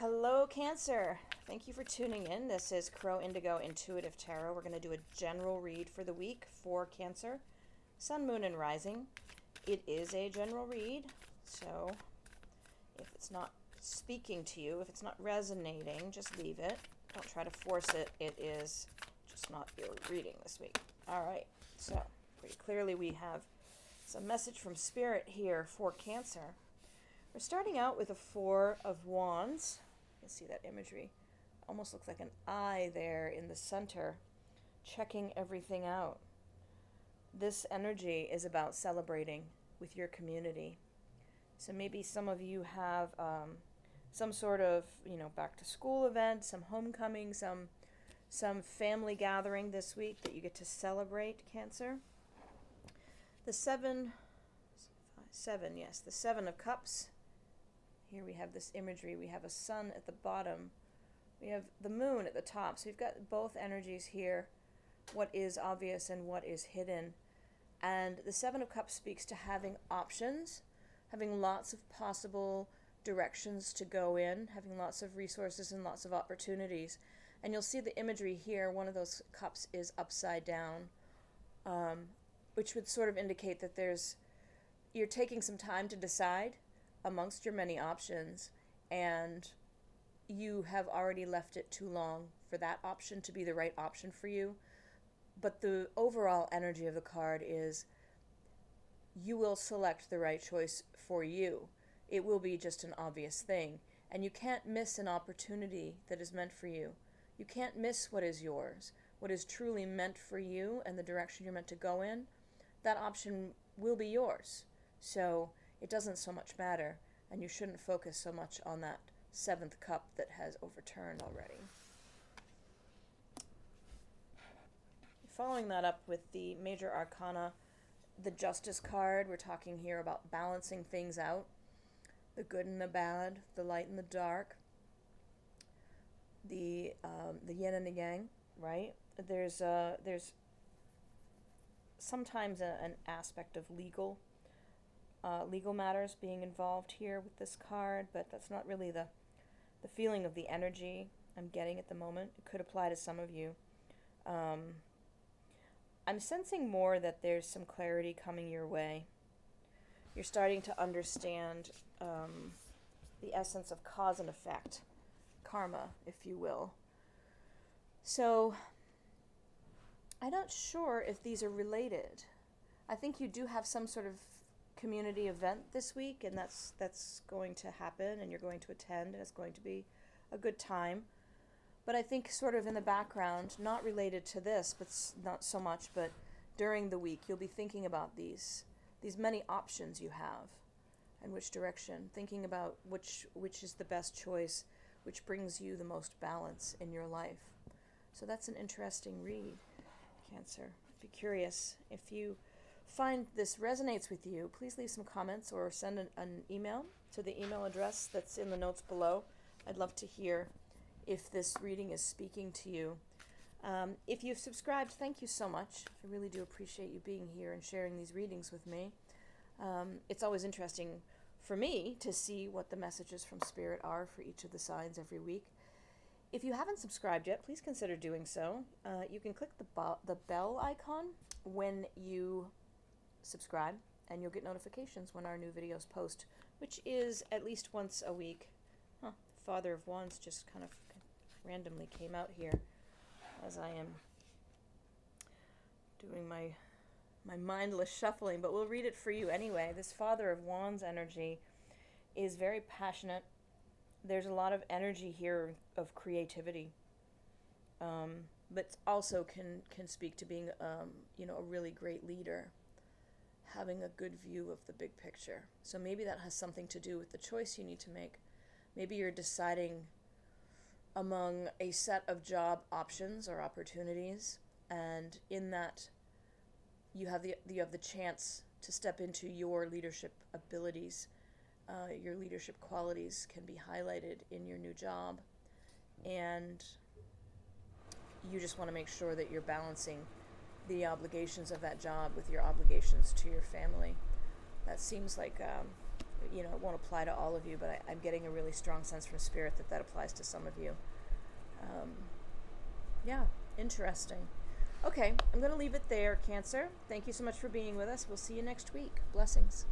Hello, Cancer. Thank you for tuning in. This is Crow Indigo Intuitive Tarot. We're going to do a general read for the week for Cancer, Sun, Moon, and Rising. It is a general read, so if it's not speaking to you, if it's not resonating, just leave it. Don't try to force it. It is just not your reading this week. All right, so pretty clearly we have some message from Spirit here for Cancer. We're starting out with a Four of Wands. You can see that imagery. Almost looks like an eye there in the center, checking everything out. This energy is about celebrating with your community. So maybe some of you have some sort of, back to school event, some homecoming, some family gathering this week that you get to celebrate, Cancer. The Seven of Cups. Here we have this imagery. We have a sun at the bottom. We have the moon at the top. So we've got both energies here, what is obvious and what is hidden. And the Seven of Cups speaks to having options, having lots of possible directions to go in, having lots of resources and lots of opportunities. And you'll see the imagery here. One of those cups is upside down, which would sort of indicate that you're taking some time to decide amongst your many options, and you have already left it too long for that option to be the right option for you. But the overall energy of the card is you will select the right choice for you. It will be just an obvious thing, and you can't miss an opportunity that is meant for you. You can't miss what is yours, what is truly meant for you and the direction you're meant to go in. That option will be yours. So it doesn't so much matter, and you shouldn't focus so much on that seventh cup that has overturned already. Following that up with the Major Arcana, the Justice card, we're talking here about balancing things out, the good and the bad, the light and the dark, the yin and the yang, right? There's sometimes an aspect of legal matters being involved here with this card, but that's not really the feeling of the energy I'm getting at the moment. It could apply to some of you. I'm sensing more that there's some clarity coming your way. You're starting to understand the essence of cause and effect, karma, if you will. So I'm not sure if these are related. I think you do have some sort of community event this week, and that's going to happen, and you're going to attend, and it's going to be a good time. But I think sort of in the background, not related to this, but not so much, but during the week, you'll be thinking about these many options you have and which direction, thinking about which is the best choice, which brings you the most balance in your life. So that's an interesting read, Cancer. I'd be curious if you find this resonates with you, please leave some comments or send an email to the email address that's in the notes below. I'd love to hear if this reading is speaking to you. If you've subscribed, thank you so much. I really do appreciate you being here and sharing these readings with me. It's always interesting for me to see what the messages from Spirit are for each of the signs every week. If you haven't subscribed yet, please consider doing so. You can click the bell icon when you subscribe, and you'll get notifications when our new videos post, which is at least once a week. Father of Wands just kind of randomly came out here as I am doing my mindless shuffling, but we'll read it for you anyway. This Father of Wands energy is very passionate. There's a lot of energy here of creativity, but also can speak to being a really great leader, having a good view of the big picture. So maybe that has something to do with the choice you need to make. Maybe you're deciding among a set of job options or opportunities, and in that you have the chance to step into your leadership abilities. Your leadership qualities can be highlighted in your new job, and you just want to make sure that you're balancing the obligations of that job with your obligations to your family. That seems like you know, it won't apply to all of you, but I'm getting a really strong sense from Spirit that applies to some of you. Yeah, interesting. Okay, I'm going to leave it there, Cancer. Thank you so much for being with us. We'll see you next week. Blessings.